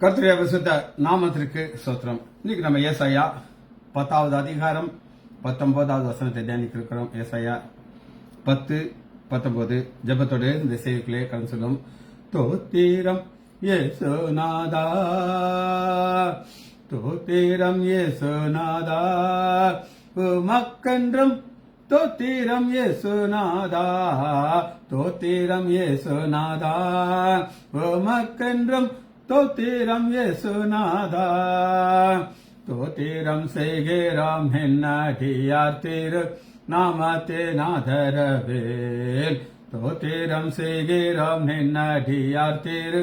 கர்த்தருடைய பரிசுத்த நாமத்திற்கு ஸ்தோத்திரம். இன்னைக்கு நம்ம ஏசாயா 10வது அதிகாரம் 19வது வசனத்தை தியானிக்க இருக்கிறோம். ஏசாயா 10:19 ஜெபத்தோடு இந்த செய்திக்குள்ளே கடந்து சொல்லும். தோத்திரம் இயேசுநாதா, தோத்திரம் இயேசுநாதா, உமக்கென்றும் தோத்திரம் இயேசுநாதா, தோத்திரம் இயேசுநாதா, உமக்கென்றும் தோத்திரம் இயேசுநாதா, தோத்திரம் செய்கிறோம் என்னடியார் திரு நாமத்தே நாதரவேல், தோத்திரம் செய்கிறோம் என்னடியார் திரு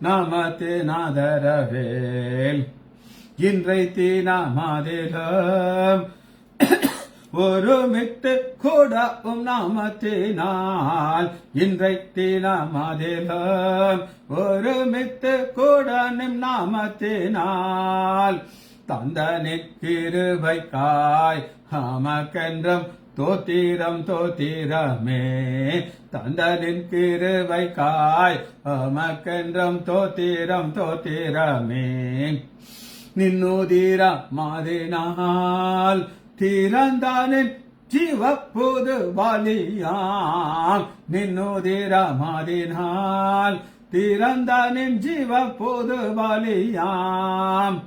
நாமத்தே நாதரவேல். இன்றை தீனாமதிலும் ஒருமித்து கூடவும் நாமத்தினால், இன்றைக்கு நாமதிலும் ஒருமித்து கூட நிம் நாமத்தினால், தந்தனின் கிருபைக்காய் ஆமக்கென்றும் தோத்திரம் தோத்திரமே, தந்தனின் கிருபைக்காய் ஆமக்கென்றும் தோத்திரம் தோத்திரமே. நின்னுதீர மாதினால் திறந்தானின் ஜீவப்புது வாலியாம், நின்னுதிர மாதினால் திறந்தானின் ஜீவப்புது வாலியாம்.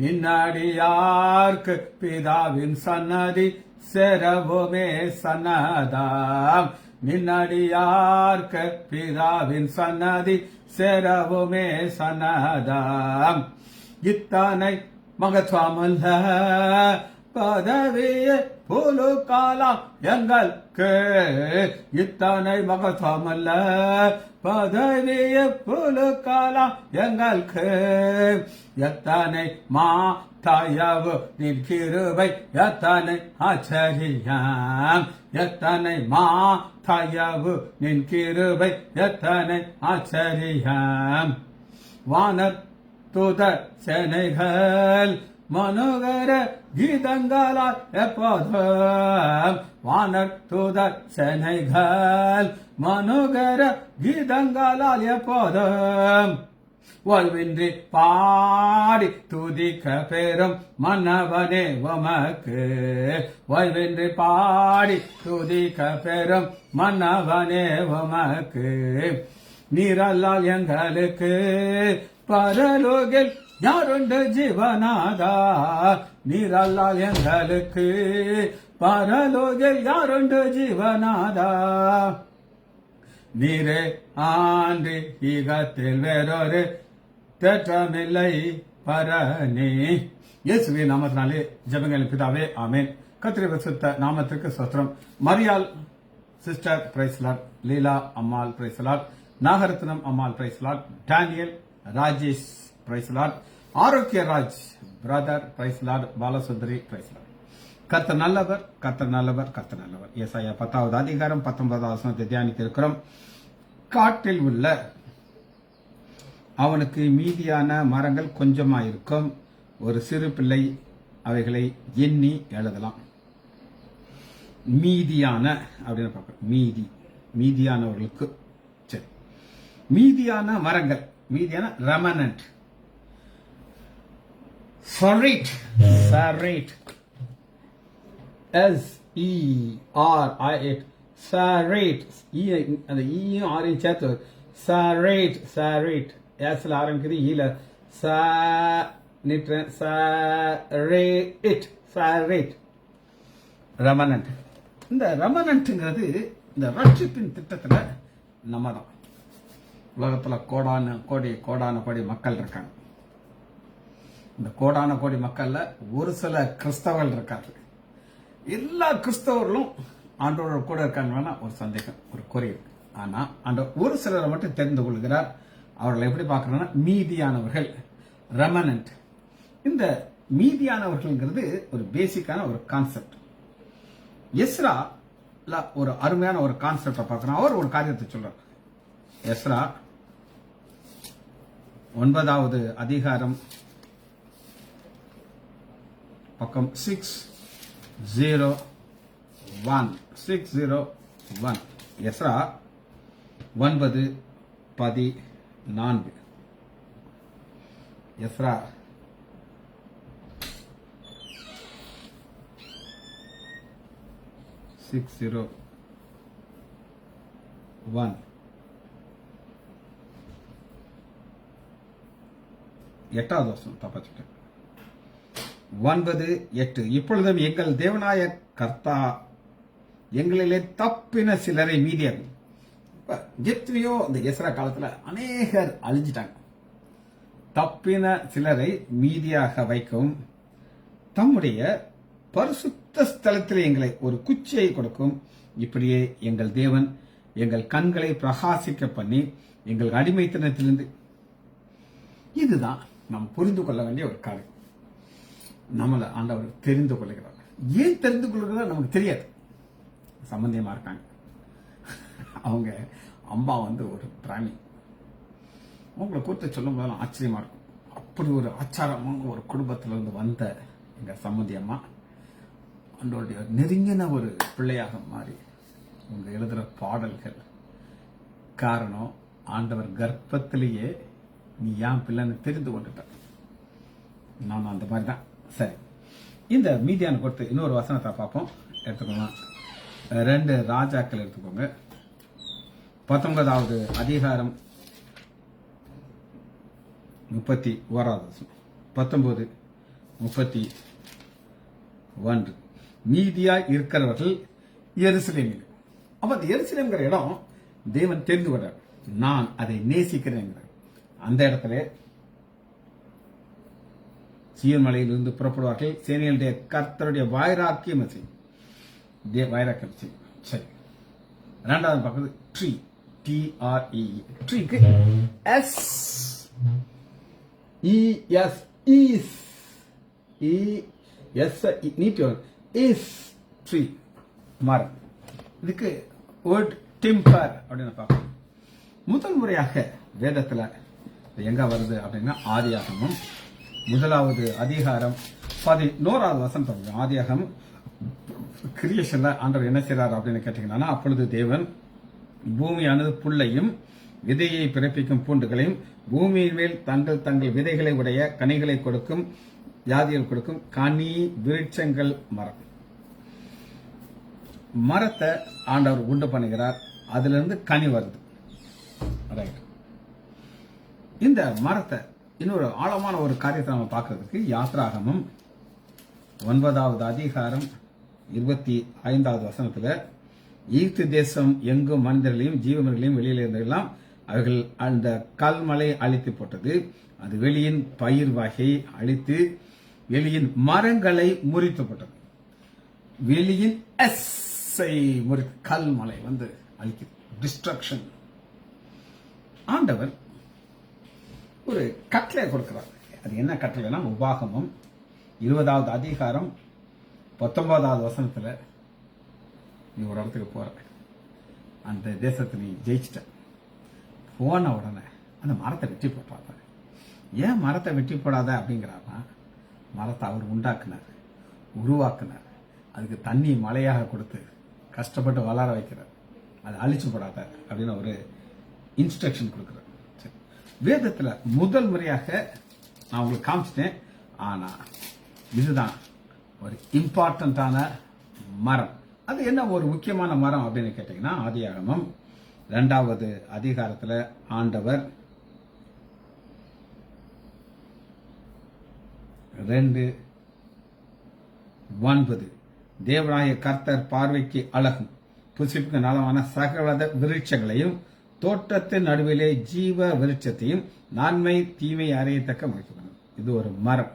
நின்னடியார்க்கு பிதாவின் சன்னதி செரவுமே சன்னதாம், நின்னடியார்க்கு பிதாவின் சன்னதி செரவுமே சன்னதாம். இத்தனை மகத்துவமல்ல பதவிய புலு காலம் எங்களுக்கு, இத்தனை மகத்துவமல்ல பதவிய புலு காலம் எங்களுக்கு. எத்தனை தயவு நின் கிருபை எத்தனை ஆச்சரியம், எத்தனை தயவு நின் கிருபை எத்தனை ஆச்சரியம். வானர் தூதர் சேனைகள் மனோகர கீதங்களால் எப்போதும், வானர் தூதர் சேனைகள் மனோகர கீதங்களால் எப்போதும் ஓய்வின்றி பாடி துதிக்க பெறும் மன்னவனே உமக்கு, ஓய்வின்றி பாடி துதிக்க பெறும் மன்னவனே உமக்கு. நீரல்லால் எங்களுக்கு பரலோகில் யாருண்டு ஜீவநாதா, நீரல்லால் எங்களுக்கு பரலோகில் யாருண்டு ஜீவநாதா. நீரே ஆண்டு ஈகத்தில் வேறொரு தேற்றமில்லை பரணி. இயேசுவின் நாமத்தினாலே ஜெபங்கள் பிதாவே, ஆமேன். கர்த்தருடைய பரிசுத்த நாமத்திற்கு ஸ்தோத்திரம். Mariyal sister praise lord, Leela Ammal praise lord, Nagaratnam Ammal praise lord, Daniel Rajesh praise lord, Arokkiya Raj brother praise lord, Balasundari praise lord. கர்த்தர் நல்லவர், கர்த்தர் நல்லவர், கர்த்தர் நல்லவர். ஏசாயா 10வது அதிகாரம் 19வது வசனத்தை தியானிக்க இருக்கிறோம். காட்டில் உள்ள அவனுக்கு மீதியான மரங்கள் கொஞ்சமாயிருக்கும், ஒரு சிறு பிள்ளை அவைகளை எண்ணி எழுதலாம். மீதியான அப்படின்னு பார்க்க, மீதியானவர்களுக்கு சரி, மீதியான மரங்கள், மீதியான ரெமனன்ட். Sarate, S-E-R-I-A-T, sarate, அந்த ஈயும் ஆரையும் சேர்த்து sarate, S-ல ஆரம்பிக்குது, ஈல sarate, ரெமனன்ட். இந்த ரெமனன்ட்ங்கிறது இந்த ரட்சிப்பின் திட்டத்துல நம்ம தான். உலகத்துல கோடான கோடி மக்கள் இருக்காங்க. இந்த கோடான கோடி மக்கள்ல ஒரு சில கிறிஸ்தவர்கள் இருக்காரு. எல்லா கிறிஸ்தவர்களும் ஆண்டோட கூட இருக்காங்கன்னா ஒரு சந்தேகம், ஒரு குறை இருக்கு. ஆனா ஆண்டவர் ஒரு சிலரை மட்டும் தெரிந்து கொள்கிறார். அவர்களை எப்படி பார்க்கறோம்னா மீதியானவர்கள், ரெமனன்ட். இந்த மீதியானவர்கள்ங்கிறது ஒரு பேசிக்கான ஒரு கான்செப்ட். எஸ்ரா ஒரு அருமையான ஒரு கான்செப்டை பார்க்கணும். அவர் ஒரு காரியத்தை சொல்றார். எஸ்ரா 9வது அதிகாரம் பக்கம் 601 எஸ்ரா 9:14. எஸ்ரா 6:01 8வது வசனம் தப்பாச்சுட்டேன். 9:8 இப்பொழுதும் எங்கள் தேவனாய கர்த்தா எங்களிலே தப்பின சிலரை மீதியாகும். எத்தனையோ இந்த எஸ்ரா காலத்துல அநேகர் அழிஞ்சிட்டாங்க. தப்பின சிலரை மீதியாக வைக்கவும் தம்முடைய பரிசுத்த ஸ்தலத்தில் எங்களை ஒரு குச்சியை கொடுக்கும். இப்படியே எங்கள் தேவன் எங்கள் கண்களை பிரகாசிக்க பண்ணி எங்கள் அடிமைத்தனத்திலிருந்து, இதுதான் நாம் புரிந்து கொள்ள வேண்டிய ஒரு காரியம். நம்மளை ஆண்டவர் தெரிந்து கொள்கிறார். ஏன் தெரிந்து கொள்கிறதா நமக்கு தெரியாது. சம்பந்தியமா இருக்காங்க. அவங்க அம்மா ஒரு பிராணி. உங்களை குறித்து சொல்லும் போதெல்லாம் ஆச்சரியமா இருக்கும். அப்படி ஒரு ஆச்சாரமான ஒரு குடும்பத்திலிருந்து வந்த எங்க சம்பந்தி அம்மா அவங்களுடைய நெருங்கின ஒரு பிள்ளையாக மாறி உங்க எழுதுற பாடல்கள் காரணம் ஆண்டவர் கர்ப்பத்திலேயே நீ ஏன் பிள்ளைன்னு தெரிந்து கொண்டுட்ட. நான் அந்த மாதிரி தான். சரி, இந்த மீதியான பொறுத்து இன்னொரு வசனத்தை பார்ப்போம். எடுத்துக்கலாம். 2 ராஜாக்கள் எடுத்துக்கோங்க. 19வது அதிகாரம் 31வது வசனம். 19:31 மீதியா இருக்கிறவர்கள் எருசலேமில். அப்ப அந்த எருசலேம்ங்கிற இடம் தேவன் தெரிந்து கொண்டார். நான் அதை நேசிக்கிறேன். அந்த இடத்துல சீயோன் மலையிலிருந்து புறப்படுவார்கள். சேனைகளுடைய கர்த்தருடைய வைராக்கியம் செய்யும். சரி, 2வது பக்கத்து ட்ரீ, TRE. ட்ரீக்கு ட்ரீ மரம். இதுக்கு வேர்ட் டிம்பர் அப்படின்னு பார்க்கணும். முதல் முறையாக வேதத்துல எங்க வருது அப்படின்னா ஆதியாகமம் 1வது அதிகாரம் 11வது வசனம். ஆதியாகமம் கிரியேஷன்ல ஆண்டவர் என்ன செய்றார் அப்படின்னு கேட்டீங்கன்னா, அப்பொழுது தேவன் பூமியானது புல்லையும் விதையை பிறப்பிக்கும் பூண்டுகளையும் பூமியின் மேல் தங்கள் தங்கள் விதைகளை உடைய கனிகளை கொடுக்கும் ஜாதிகள் கொடுக்கும் கனி விருட்சங்கள் மரம். மரத்தை ஆண்டவர் உண்டு பண்ணுகிறார். அதுல இருந்து கனி வருது. இந்த மரத்தை இன்னொரு ஆழமான ஒரு காரியத்தை நம்ம பார்க்கறதுக்கு யாத்ராகமம் 9வது அதிகாரம் 25வது வசனத்துல, ஈர்த்து தேசம் எங்கும் மனிதர்களையும் ஜீவன்களையும் வெளியில இருந்தெல்லாம் அவர்கள் அந்த கல்மலை அழித்து போட்டது. அது வெளியின் பயிர் வகை அழித்து வெளியின் மரங்களை முறித்து போட்டது. வெளியின் கல்மலை அழிக்குது. டிஸ்ட்ரக்ஷன். ஆண்டவர் ஒரு கட்டளை கொடுக்கிறார். அது என்ன கட்டளைனா, உபாகமம் 20வது அதிகாரம் 19வது வசனத்துல, நீ ஒரு இடத்துக்கு போற, அந்த தேசத்தை நீ ஜெயிச்சிட்ட, போன உடனே அந்த மரத்தை வெட்டி போட்டாங்க. ஏன் மரத்தை வெட்டி போடாத அப்படிங்கிறாருன்னா, மரத்தை அவர் உண்டாக்குனார், உருவாக்குனார், அதுக்கு தண்ணி மழையாக கொடுத்து கஷ்டப்பட்டு வளர வைக்கிறார். அதை அழிச்சு போடாத அப்படின்னு ஒரு இன்ஸ்ட்ரக்ஷன் கொடுக்கிறார். வேதத்துல முதல் முறையாக நான் உங்களுக்கு காமிச்சிட்டேன். ஆனா இதுதான் ஒரு இம்பார்ட்டன்டான மரம். அது என்ன ஒரு முக்கியமான மரம் அப்படின்னு கேட்டீங்கன்னா, ஆதியாகமம் 2வது அதிகாரத்துல ஆண்டவர் 2:9 தேவனாய கர்த்தர் பார்வைக்கு அழகும் புசிப்புக்கு நலமான சகலத விருட்சங்களையும் தோட்டத்தின் நடுவிலே ஜீவ விருட்சத்தையும் நன்மை தீமை அறியத்தக்க முடிக்கணும். இது ஒரு மரம்.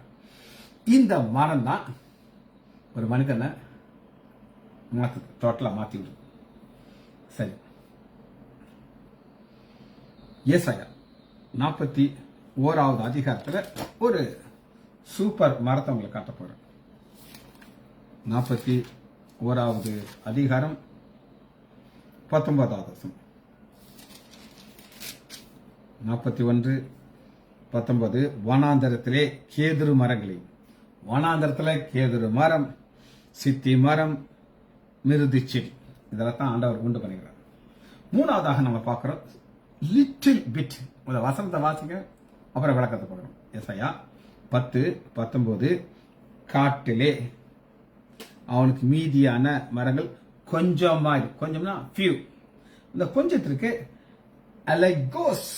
இந்த மரம் தான் ஒரு மனிதனை டோட்டலா மாத்தி விடும். சரி, ஏசாயா 41வது அதிகாரத்துல ஒரு சூப்பர் மரத்தை உங்களுக்கு காட்ட போறேன். 41வது அதிகாரம் 19வது வசனம். 41:19 வனாந்தரத்திலே கேதுரு மரங்களையும், வனாந்தரத்துல கேதுரு மரம், சித்தி மரம், மிருது செடி, இதெல்லாம் தான் ஆண்டவர் உண்டு பண்ணுகிறார். 3வதாக நம்ம பார்க்கிறோம் லிட்டில் பிட். வசனத்தை வாசிக்க அப்புறம் விளக்கத்தை பார்க்கணும். ஏசாயா 10:19 காட்டிலே அவனுக்கு மீதியான மரங்கள் கொஞ்சமா இருக்கு. கொஞ்சம்னா ஃபியூ. இந்த கொஞ்சத்திற்கு அலகோஸ்,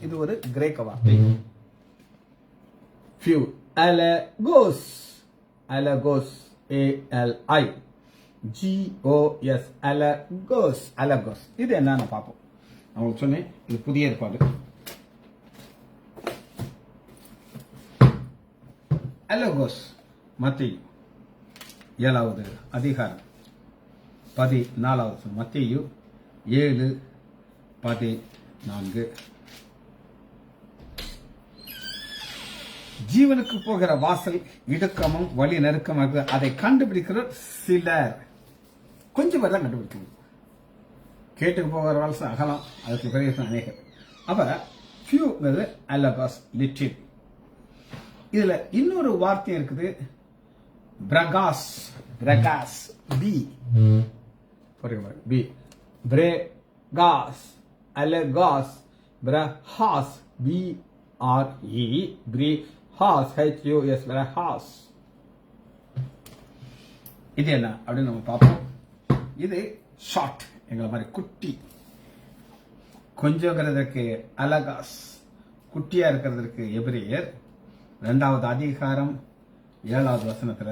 இது ஒரு கிரேக்க வார்த்தை. ஃபியூ, அலகோஸ், அலகோஸ், ALIGOS, அலகோஸ், அலகோஸ். இது என்னன்னு பார்ப்போம். அவங்களுக்கு சொன்னேன், இது புதிய ஏற்பாடு. அலகோஸ் மத்தேயு 7வது அதிகாரம் 14வது. மத்தேயு 7:14. ஜீவனுக்கு போகிற வாசல் இடுக்கமும் வழி நெருக்கமாக அதை கண்டுபிடிக்கிற சிலர், கொஞ்சம் பேர் தான் கண்டுபிடிக்கணும். கேட்டுக்கு போகிற வாசல் அகலம், அதுக்கு பெரிய அநேகர். அப்ப ஃபியூங்கிறது அலகாஸ், லிட்டில். இதுல இன்னொரு வார்த்தை இருக்குது, பிரகாஸ், பிரகாஸ், பி, பி, பிரகாஸ், அலகாஸ், பிரஹாஸ், BRE, பிரஹாஸ், HUS, பிரஹாஸ். இது என்ன அப்படின்னு நம்ம பார்ப்போம். இது ஷார்ட், எங்களை மாதிரி குட்டி. கொஞ்சங்கிறதுக்கு அலகாஸ், குட்டியா இருக்கிறதுக்கு எபிரேயர் 2வது அதிகாரம் 7வது வசனத்துல,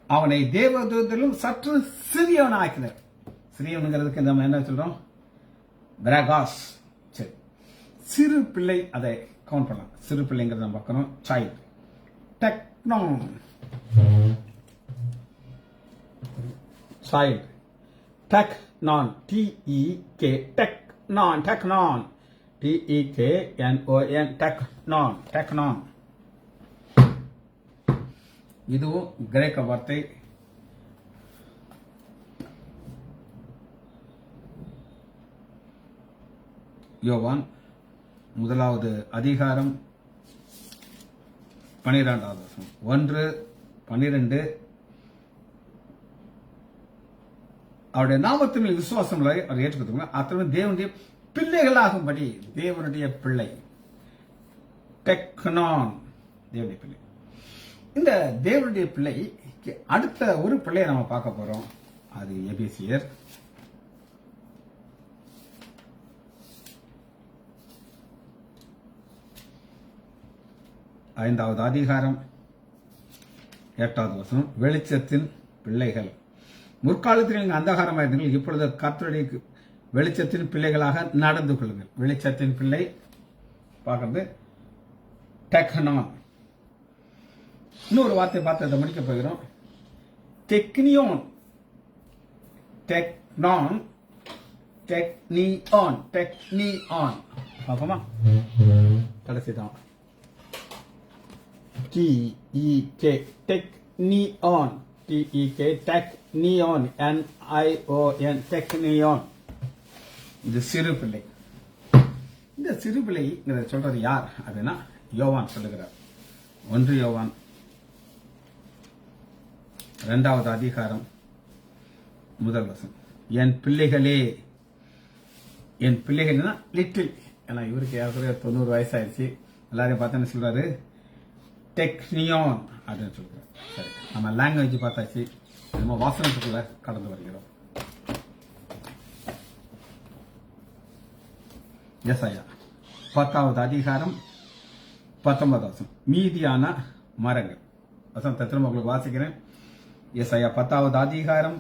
அவனை தேவதூதரிலும் சற்று சிறியவன் ஆக்கினர். சிறியவனுங்கிறதுக்கு நம்ம என்ன சொல்றோம்? பிரகாஸ். சரி, சிறு பிள்ளை, அதை கவுண்ட் பண்ணலாம். சிறு பிள்ளைங்கிறத நம்ம பார்க்கணும். சைல்ட். டெக்னான், சைல்ட். டெக்னான், TEK, டெக்னான், டெக்னான், TEKNON, டெக்னான், டெக்னான். இதுவும் கிரேக்க வார்த்தை. யோவான் 1வது அதிகாரம் 12வது வசனம். 1:12. அவருடைய நாமத்தின் மேல் விசுவாசம் அவர் ஏற்றுக்கொடுத்தாங்க. அத்தனை தேவனுடைய பிள்ளைகளாகும்படி, தேவனுடைய பிள்ளை, டெக்னான், தேவனுடைய பிள்ளை. இந்த தேவனுடைய பிள்ளைக்கு அடுத்த ஒரு பிள்ளையை நம்ம பார்க்க போறோம். அது எபேசியர் 5வது அதிகாரம் 8வது வசனம். வெளிச்சத்தின் பிள்ளைகள், முற்காலத்தில் நீங்கள் அந்தகாரமாக இருந்தீர்கள், இப்பொழுது கர்த்தருடைய வெளிச்சத்தின் பிள்ளைகளாக நடந்து கொள்ளுங்கள். வெளிச்சத்தின் பிள்ளை பார்க்கறது டெக்னான். இன்னொரு வார்த்தை பார்த்து அதை முடிக்க போகிறோம். டெக்னியோன், டெக்னான், டெக்னியான், டெக்னியான். பார்ப்போமா? கடைசி தான் TEK, டெக்னியான், TEK, டெக்னியான், NION, டெக்னியான். இது சிறு பிள்ளை. இந்த சிறு பிள்ளை சொல்றது யார் அப்படின்னா யோவான் சொல்லுகிறார். 1 யோவான் 2வது அதிகாரம் 1 வசனம். என் பிள்ளைகளே, என் பிள்ளைகள்னா லிட்டில். ஏன்னா இவருக்கு ஏற்கனவே 90 வயசாயிருச்சு. எல்லாரையும் பார்த்து என்ன சொல்றாரு? டெக்னியான் அப்படின்னு சொல்றாரு. சரி, நம்ம லாங்குவேஜ் பார்த்தாச்சு. நம்ம வாசனத்துக்குள்ள கடந்து வருகிறோம். ஏசாயா 10வது அதிகாரம் 19வது வசனம். மீதியான மரங்கள். வசனத்தை திரும்ப உங்களுக்கு வாசிக்கிறேன். ஏசாயா 10வது அதிகாரம்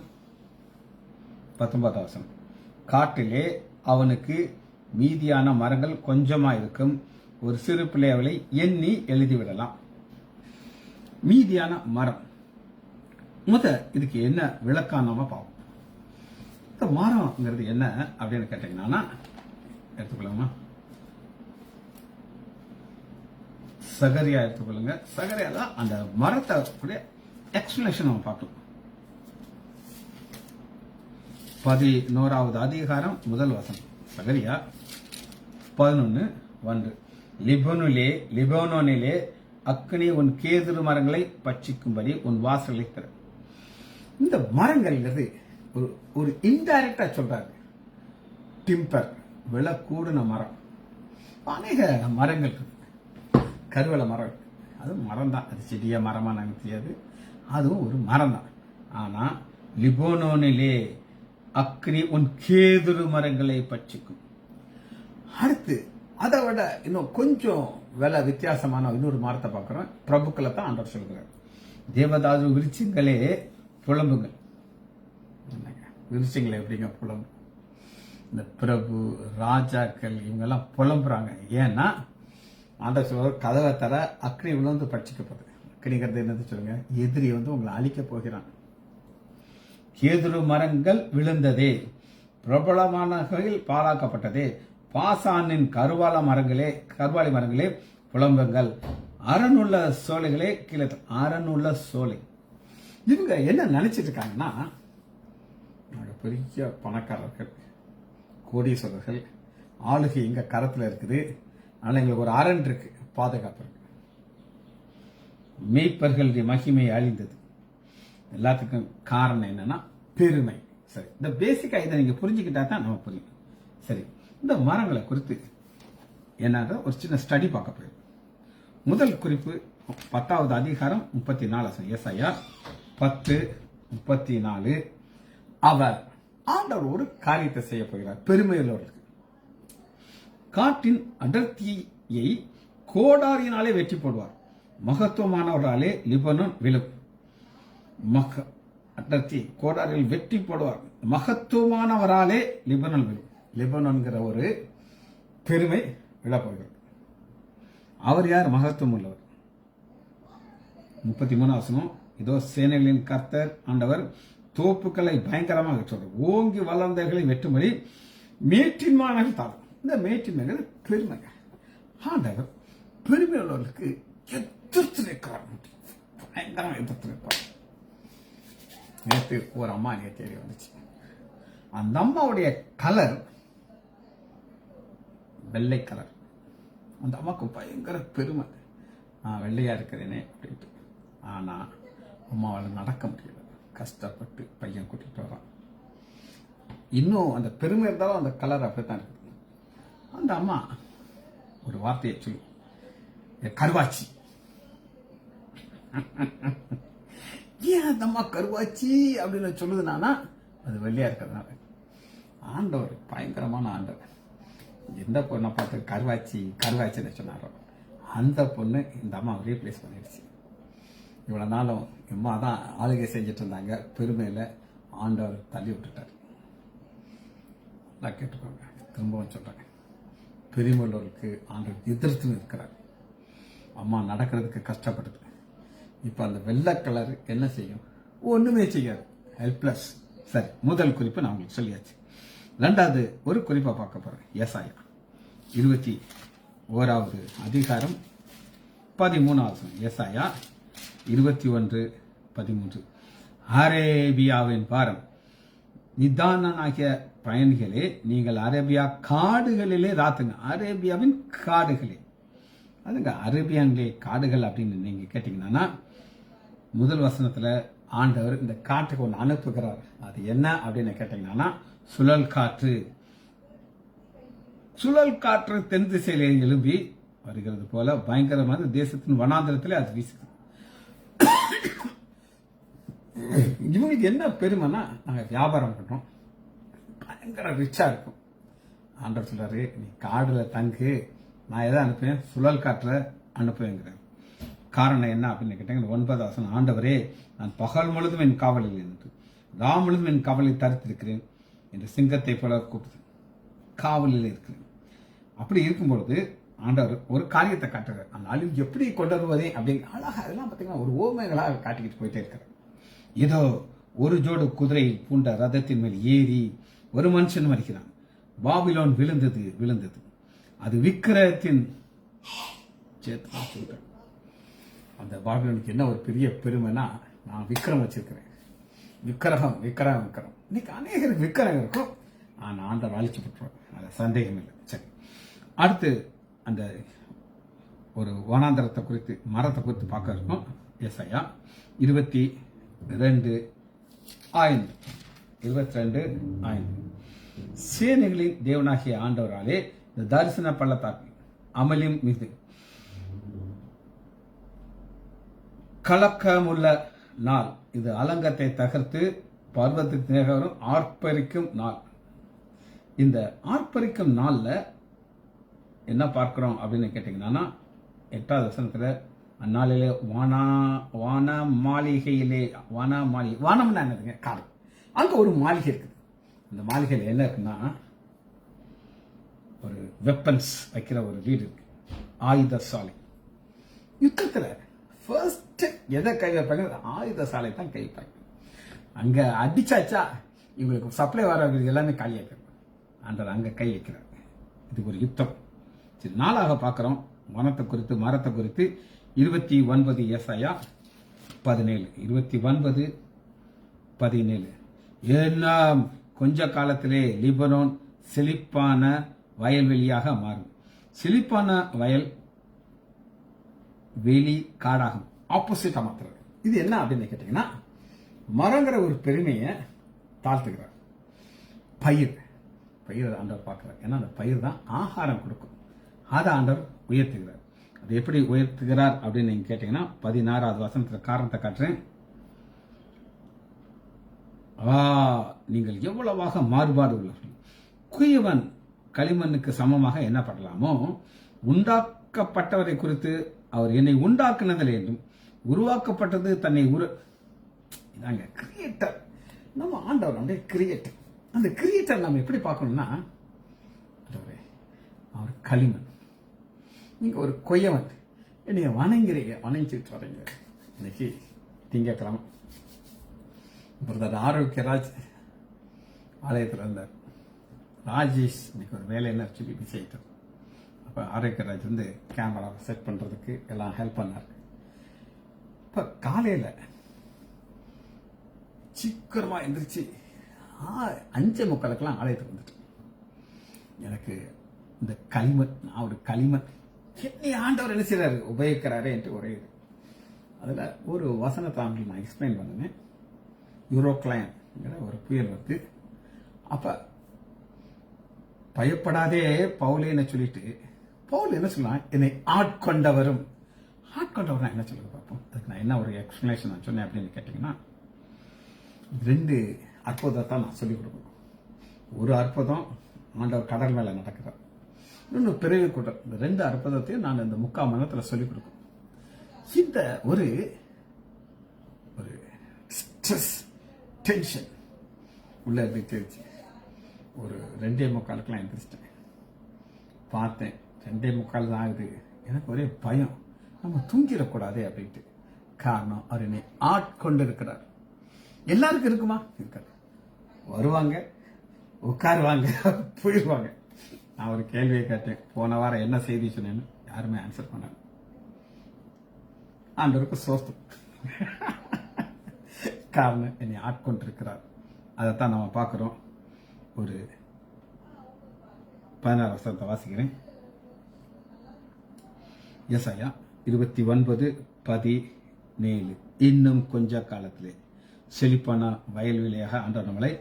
19வது வசனம். காட்டிலே அவனுக்கு மீதியான மரங்கள் கொஞ்சமா இருக்கும், ஒரு சிறு பிள்ளை அவளை எண்ணி எழுதிவிடலாம். மீதியான மரம், இதுக்கு என்ன விளக்கம் நாம பார்ப்போம். இந்த மரம்ங்கிறது என்ன அப்படின்னு கேட்டீங்கன்னா, எடுத்துக்கலாமா? சகரியா எடுத்துக்கொள்ளுங்க. சகரியால அந்த மரத்தை எக்ஸ்பிளேஷன் நம்ம பார்க்கலாம். 11வது அதிகாரம் 1 வசனம். சகரியா 11:1. லிபோனோனிலே அக்னி உன் கேதுரு மரங்களை பட்சிக்கும்படி உன் வாசலை திற. இந்த மரங்கள்ங்கிறது ஒரு இன்டைரக்டா சொல்றாரு. டிம்பர், விலை கூடின மரம். அநேக மரங்கள் இருக்கு. கருவேல மரம் இருக்கு. அதுவும் மரம் தான். அது செடிய மரமா நாங்கள் தெரியாது. அதுவும் ஒரு மரம் தான். ஆனா லிபோனோனிலே அக்னி உன் கேதுரு மரங்களை பட்சிக்கும். அடுத்து அதை விட இன்னும் கொஞ்சம் விலை வித்தியாசமான இன்னொரு மரத்தை பார்க்கிறோம். பிரபுக்களை தான் ஆண்டவர் சொல்கிறார். தேவதாரு விருட்சங்களே புலம்புங்கள். விருட்சங்களை எப்படிங்க புலம்பு? இந்த பிரபு ராஜாக்கள் இவங்கெல்லாம் புலம்புறாங்க. ஏன்னா ஆண்டவர் சொல்றார், கதவை தர அக்னி விழுந்து பட்சிக்கப்படுது. அக்னிங்கிறது என்னது சொல்லுங்க? எதிரி உங்களை அழிக்க போகிறான். கேதுரு மரங்கள் விழுந்ததே, பிரபலமானவர்கள் பாழாக்கப்பட்டதே, பாசானின் கருவாலி மரங்களே புலம்புங்கள், அரணுள்ள சோலைகளே கீழே. அரணுள்ள சோலை. இவங்க என்ன நினைச்சிட்டு இருக்காங்கன்னா, பெரிய பணக்காரர்கள், கோடீஸ்வரர்கள், ஆளுகை எங்க கரத்துல இருக்குது, அதனால எங்களுக்கு ஒரு அரண் இருக்கு, பாதுகாப்பு இருக்கு. மேய்ப்பர்களுடைய மகிமை அழிந்தது. எல்லாத்துக்கும் காரணம் என்னன்னா பெருமை. சரி, இந்த பேசிக்கா இதை நீங்க புரிஞ்சுக்கிட்டா தான் நம்ம புரியும். சரி, இந்த மரங்களை குறித்து என்னன்ற ஒரு சின்ன ஸ்டடி பார்க்க போயிடும். முதல் குறிப்பு 10வது அதிகாரம் 34. ஏசாயா 10:34. அவர் ஆண்டவர் ஒரு காரியத்தை செய்ய போகிறார். பெருமையுள்ளவர்களுக்கு காட்டின் அடர்த்தியை கோடாரியினாலே வெற்றி போடுவார். மகத்துவமானவராலே லிபனோன் விழும். அடர்த்தி கோடாரியில் வெற்றி போடுவார். மகத்துவமானவராலே லிபனோன் விழும். லிபனோன்கிற ஒரு பெருமை விழப்போகிறது. அவர் யார்? மகத்துவம் உள்ளவர். 33 இதோ சேனைகளின் கர்த்தர் ஆண்டவர் தோப்புக்களை பயங்கரமாக சொல்றார். ஓங்கி வளர்ந்தவர்களை வெட்டும்படி மேற்றின்மானங்கள் தாழ்வு. இந்த மேற்றின்மைகள் பெருமை. ஆண்டவர் பெருமை உள்ளவர்களுக்கு எதிர்த்து நிற்கிறார். பயங்கரமா எதிர்த்து நிற்பார். நேற்று ஒரு அம்மா தேடி வந்துச்சு. அந்த அம்மாவுடைய கலர் வெள்ளை கலர். அந்த அம்மாவுக்கு பயங்கர பெருமை, நான் வெள்ளையா இருக்கிறேனே அப்படின்ட்டு. ஆனா அம்மாவால் நடக்க முடியல. கஷ்டப்பட்டு பையன் கூட்டிட்டு வரான். இன்னும் அந்த பெருமை இருந்தாலும் அந்த கலர் அப்படித்தான் இருக்குது. அந்த அம்மா ஒரு வார்த்தையை சொல்லி, கருவாச்சி. ஏன் அந்த அம்மா கருவாச்சி அப்படின்னு சொல்லுதுனானா, அது வெள்ளையா இருக்கிறதுனால. ஆண்டவர் பயங்கரமான ஆண்டவர். எந்த பொண்ணை பார்த்து கருவாச்சின்னு சொன்னாரோ அந்த பொண்ணு இந்த அம்மா ரீப்ளேஸ் பண்ணிடுச்சு. இவ்வளவு நாளும் அம்மா தான் ஆளுகை செஞ்சுட்டு இருந்தாங்க. பெருமையில ஆண்டவர் தள்ளி விட்டுட்டார். நான் கேட்டுக்கோங்க, திரும்பவும் சொல்றேன், பெருமையுள்ளவருக்கு ஆண்டவர் எதிர்த்து இருக்கிறார். அம்மா நடக்கிறதுக்கு கஷ்டப்படுது. இப்ப அந்த வெள்ளை கலர் என்ன செய்யும்? ஒண்ணுமே செய்யாது, ஹெல்ப்லெஸ். சரி, முதல் குறிப்பு நான் உங்களுக்கு சொல்லியாச்சு. ரெண்டாவது ஒரு குறிப்பை பார்க்க போறேன். ஏசாயா 21வது அதிகாரம் 13. ஏசாயா 21:13. அரேபியாவின் பாரம் நிதானாகிய பயணிகளே, நீங்கள் அரேபியா காடுகளிலே ராத்துங்க. அரேபியாவின் காடுகளே, அதுங்க அரேபியாங்களே காடுகள் அப்படின்னு நீங்க கேட்டீங்கன்னா, முதல் வசனத்துல ஆண்டவர் இந்த காட்டுக்கு ஒன்று அனுப்புகிறார். அது என்ன அப்படின்னு கேட்டீங்கன்னா, சுழல் காற்று. சுழல் காற்று தென் திசையிலே எழும்பி வருகிறது போல பயங்கரமான தேசத்தின் வனாந்திரத்திலே அது வீசுது. இவங்களுக்கு என்ன பெருமைன்னா, நாங்க வியாபாரம் பண்றோம், பயங்கர ரிச்சா இருக்கும். ஆண்டவர் சொல்றாரு, நீ காடுல தங்கு, நான் எதை அனுப்புவேன்? சுழல் காற்றை அனுப்புவேங்கிறார். காரணம் என்ன அப்படின்னு கேட்டீங்கன்னா, 9வது வசனம், ஆண்டவரே, நான் பகல் முழுதும் என் காவலில் இருந்து ராம் முழுதும் என் காவலை தரித்திருக்கிறேன் என்று சிங்கத்தை போல கூப்பிடுது. காவலில் இருக்கிறேன். அப்படி இருக்கும்பொழுது ஆண்டவர் ஒரு காரியத்தை காட்டுறார். அந்த அழிவு எப்படி கொண்டு வருவதே அப்படின்னு அழகா அதெல்லாம் பார்த்தீங்கன்னா ஒரு ஓமைகளாக காட்டிக்கிட்டு போயிட்டே இருக்கிறார். ஏதோ ஒரு ஜோடு குதிரை பூண்ட ரதத்தின் மேல் ஏறி ஒரு மனுஷன் மறிக்கிறான். பாபிலோன் விழுந்தது. அது விக்கிரகத்தின் சேர்த்து சொல்றேன். அந்த பாபிலோனுக்கு என்ன ஒரு பெரிய பெருமைனா, நான் விக்கிரம் வச்சிருக்கிறேன். விக்கிரகம். இன்னைக்கு அநேகருக்கு விக்கிரகம் இருக்கும். நான் ஆண்டவர் அழிச்சு விட்டுருவேன், அது சந்தேகம் இல்லை. சரி, அடுத்து அந்த ஒரு வனாந்தரத்தை குறித்து, மரத்தை குறித்து பார்க்க இருக்கும். ஏசாயா 22:5. சேனைகளின் தேவனாகிய ஆண்டவராலே இந்த தரிசன பள்ளத்தாக்கு அமளியும் மீது கலக்கமுள்ள நாள். இது அலங்கத்தை தகர்த்து பர்வதத்துக்கு நேரம் ஆர்ப்பரிக்கும் நாள். இந்த ஆர்ப்பரிக்கும் நாள்ல என்ன பார்க்கிறோம் அப்படின்னு கேட்டீங்கன்னா 8வது வசனத்துல அந்நாளிலே வான மாளிகையிலே வானம்னா என்னதுங்க? காடு. அங்க ஒரு மாளிகை இருக்குது. அந்த மாளிகையில் என்ன இருக்குன்னா ஒரு வெப்பன்ஸ் வைக்கிற ஒரு வீடு இருக்கு, ஆயுத சாலை. யுத்தத்துல ஃபர்ஸ்ட் எதை கை வைப்பாங்க? ஆயுத சாலை தான் கை வைப்பாங்க. அங்க அடிச்சாச்சா இவங்களுக்கு சப்ளை வர எல்லாமே காலியாக அந்த அங்க கை வைக்கிறாங்க. இது ஒரு யுத்தம். சரி, நாளாக பார்க்கிறோம் வனத்தை குறித்து, மரத்தை குறித்து. 29 ஏசாயா 17, 29:17. என்ன கொஞ்ச காலத்திலே லிபனோன் செழிப்பான வயல்வெளியாக மாறும். செழிப்பான வயல் வெளி காடாகும். ஆப்போசிட்டா மாத்துறது. இது என்ன அப்படின்னு கேட்டீங்கன்னா, மரங்கிற ஒரு பெருமையை தாழ்த்துக்கிறார். பயிர் ஆண்டவர் பார்க்கிறார். ஏன்னா அந்த பயிர் தான் ஆகாரம் கொடுக்கும். அதை ஆண்டவர் உயர்த்துகிறார். அது எப்படி உயர்த்துகிறார் அப்படின்னு நீங்க கேட்டீங்கன்னா 16வது வசனத்துல காரணத்தை காட்டுறேன். நீங்கள் எவ்வளவாக மாறுபாடு உள்ளவர்கள். குயவன் களிமண்ணுக்கு சமமாக எண்ணப்படலாமோ, உண்டாக்கப்பட்டவரை குறித்து அவர் என்னை உண்டாக்குனதில் என்றும் உருவாக்கப்பட்டது தன்னை இதாங்க கிரியேட்டர். நம்ம ஆண்டவர் வந்து கிரியேட்டர். அந்த கிரியேட்டர் நம்ம எப்படி பார்க்கணும்னா, அவர் களிமண், நீங்க ஒரு கொய்யவன், நீங்க வணங்கிட்டு வரீங்க. இன்னைக்கு திங்கக்கிழமை பிரதர் ஆரோக்கியராஜ் ஆலயத்தில் இருந்தார். ராஜேஷ் இன்னைக்கு ஒரு வேலை என்ன சொல்லி பிஸி ஆயிட்டார். அப்போ ஆரோக்கியராஜ் வந்து கேமரா செட் பண்றதுக்கு எல்லாம் ஹெல்ப் பண்ணார். இப்போ காலையில் சீக்கிரமா எந்திரிச்சு 5:45 ஆலயத்துக்கு வந்துட்டு, எனக்கு இந்த களிமண், நான் ஒரு களிமண், என்னை ஆண்டவர் என்ன செய்யறாரு, உபயோகிக்கிறாரு என்று ஒரே இது. அதுல ஒரு வசனத்தை நான் எக்ஸ்பிளைன் பண்ணுவேன். யூரோக்ளைன் ஒரு புயல் வருது. அப்ப பயப்படாதே பவுலேன்னு சொல்லிட்டு, பவுல் என்ன சொல்லலாம், என்னை ஆட்கொண்டவரும். ஆட்கொண்டவர் என்ன சொல்லுங்க பார்ப்போம். அதுக்கு நான் என்ன ஒரு எக்ஸ்பிளனேஷன் நான் சொன்னேன் அப்படின்னு கேட்டீங்கன்னா, 2 அற்புதத்தை நான் சொல்லிக் கொடுக்கணும். ஒரு அற்புதம் ஆண்டவர் கடல் மேல நடக்கிறார். இன்னொன்று பிறவி கூட்டம். இந்த 2 அற்புதத்தையும் நான் இந்த 3/4 மணி நேரத்தில் சொல்லிக் கொடுக்கும். இந்த ஒரு ஸ்ட்ரெஸ் டென்ஷன் உள்ள இருந்துச்சு. ஒரு 2:45 எந்திரிச்சிட்டேன். பார்த்தேன் 2:45 தான் ஆகுது. எனக்கு ஒரே பயம், நம்ம தூங்கிடக்கூடாதே அப்படின்ட்டு. காரணம், அவர் என்னை ஆட்கொண்டு இருக்கிறார். எல்லாருக்கும் இருக்குமா? இருக்காது. வருவாங்க, உட்காருவாங்க, போயிடுவாங்க. நான் ஒரு கேள்வியை கேட்டேன், போன வாரம் என்ன செய்தி சொன்னேன்னு. யாருமே ஆன்சர் பண்ணாங்க. ஆண்டவருக்கு சோஸ்தம். காரணம், என்னை ஆட்கொண்டிருக்கிறார். அதைத்தான் நம்ம பார்க்கிறோம். ஒரு 16 வசனத்தை வாசிக்கிறேன். ஏசாயா 29:17. இன்னும் கொஞ்ச காலத்திலே செழிப்பான வயல்வெளியாக ஆண்டவர் நம்மளை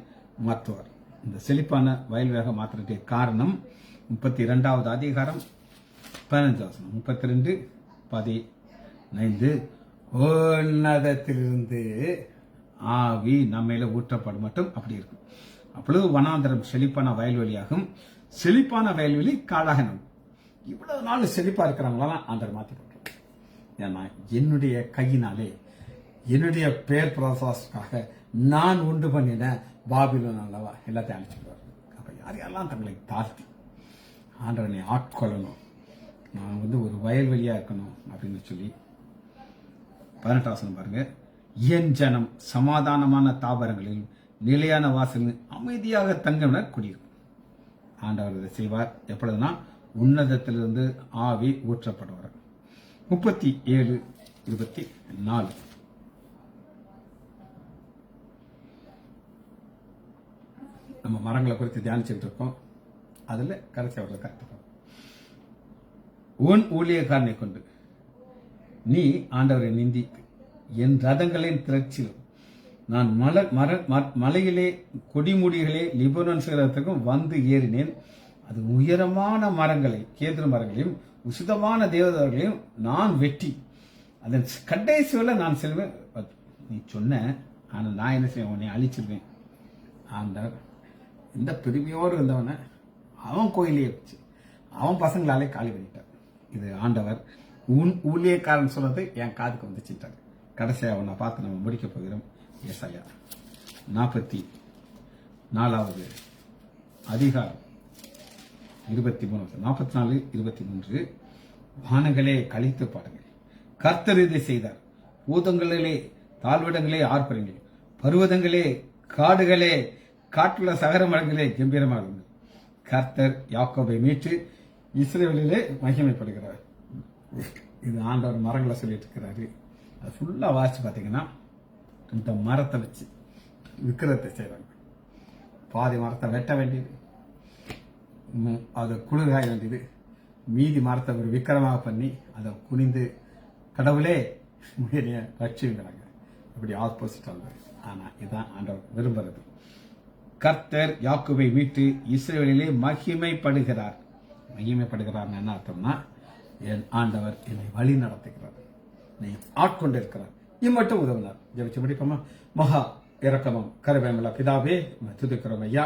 மாற்றுவார். இந்த செழிப்பான வயல்வெளியாக மாற்றுறதுக்கு காரணம் 32வது அதிகாரம் 15 வசனம். 32:15. உன்னதத்திலிருந்து ஆவி நம்மையில ஊற்றப்படும் மட்டும் அப்படி இருக்கும். அப்பொழுது வனாந்தரம் செழிப்பான வயல்வெளியாகும். செழிப்பான வயல்வெளி காடாக நடும். இவ்வளவு நாள் செழிப்பா இருக்கிறவங்களாம் ஆண்டவர் மாற்றி போட்டுரும். ஏன்னா என்னுடைய கையினாலே என்னுடைய பேர் பிரசாஸ்க்காக நான் உண்டு பண்ணின பாபிலோன் அல்லவா எல்லாத்தையும் அழிச்சுடுவார். அப்ப யாரெல்லாம் தங்களை தாழ்த்தி ஆண்டவனை ஆட்கொள்ளணும், நான் வந்து ஒரு வயல்வெளியா இருக்கணும் அப்படின்னு சொல்லி 18 வசனம் பாருங்க. என் ஜனம் சமாதானமான தாவரங்களில் நிலையான வாசலில் அமைதியாக தங்கவினர் குடியிருக்கும். ஆண்டவர் இதை செய்வார். எப்பொழுதுனா உன்னதத்திலிருந்து ஆவி ஊற்றப்படுவார். 37:24. நம்ம மரங்களை குறித்து தியானிச்சுட்டு இருக்கோம். அதுல கடைசி அவர்கள் கற்றுக்கணும். உன் ஊழியக்காரனை கொண்டு நீ ஆண்டவரை நிந்தி என் ரதங்களின் திரட்சியிலும் நான் மலையிலே கொடிமுடிகளே லிபனோன் சிகரத்துக்கும் வந்து ஏறினேன். அது உயரமான மரங்களை கேதுரு மரங்களையும் உசிதமான தேவதார்களையும் நான் வெட்டி அதன் கடைசியில நான் செல்வேன். நீ சொன்ன, ஆனால் நான் என்ன செய்வேன், உன்னை அழிச்சிருவேன். ஆண்டவர் இந்த பெருமையோடு இருந்தவனை அவன் கோயிலையே வச்சு அவன் பசங்களாலே காலி பண்ணிட்டார். இது ஆண்டவர் ஊழியக்காரன் சொன்னது என் காதுக்கு வந்துச்சுட்டார். கடைசியாக அவனை பார்த்து நம்ம முடிக்க போகிறோம். ஏசாயா 44வது அதிகாரம் 44:23. வானங்களே கழித்து பாடுங்கள், கர்த்தர் இதை செய்தார். பூதங்களிலே தாழ்விடங்களே ஆர்ப்பரிங்கள், பருவதங்களே காடுகளே காற்றுள்ள சகர மரங்களே கம்பீரமாகுங்கள். கர்த்தர் யாக்கோபை மீட்டு இஸ்ரவேலிலே மகிமைப்படுகிறார். இது ஆண்டவர் மரங்களை சொல்லிட்டு இருக்கிறாரு. அது ஃபுல்லா வாசிச்சு பார்த்தீங்கன்னா இந்த மரத்தை வச்சு விக்கிரத்தை செய்றாங்க. பாதி மரத்தை வெட்ட வேண்டியது, அதை குளிர்காய வேண்டியது, மீதி மரத்தை ஒரு விக்கிரமாக பண்ணி அதை குனிந்து கடவுளே ரட்சிங்கிறாங்க. அப்படி ஆப்போசிட் ஆகுது. ஆனா இதுதான் ஆண்டவர் விரும்புறது. கர்த்தர் யாக்கோபை மீட்டு இஸ்ரவேலிலே மகிமைப்படுகிறார். மகிமைப்படுகிறார் என்ன அர்த்தம்னா, என் ஆண்டவர் என்னை வழி நடத்துகிறார், என்னை ஆட்கொண்டிருக்கிறார், இம்மட்டும் உதவினார். ஜெபிச்சு முடிப்போமா? மகா இரக்கமும் கருவேமலா பிதாவே, துதிக்கிறோம் ஐயா.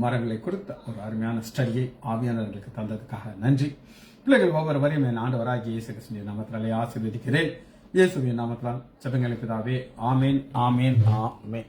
மரங்களை கொடுத்த ஒரு அருமையான ஸ்டடியை ஆவியானவர்களுக்கு தந்ததுக்காக நன்றி. பிள்ளைகள் ஒவ்வொரு வரையும் என் ஆண்டவராகிய இயேசு கிறிஸ்துவின் நாமத்தினாலே ஆசீர்வதிக்கிறேன். இயேசுவின் நாமத்தினால் ஜெபங்களை பிதாவே. ஆமேன், ஆமேன், ஆமேன்.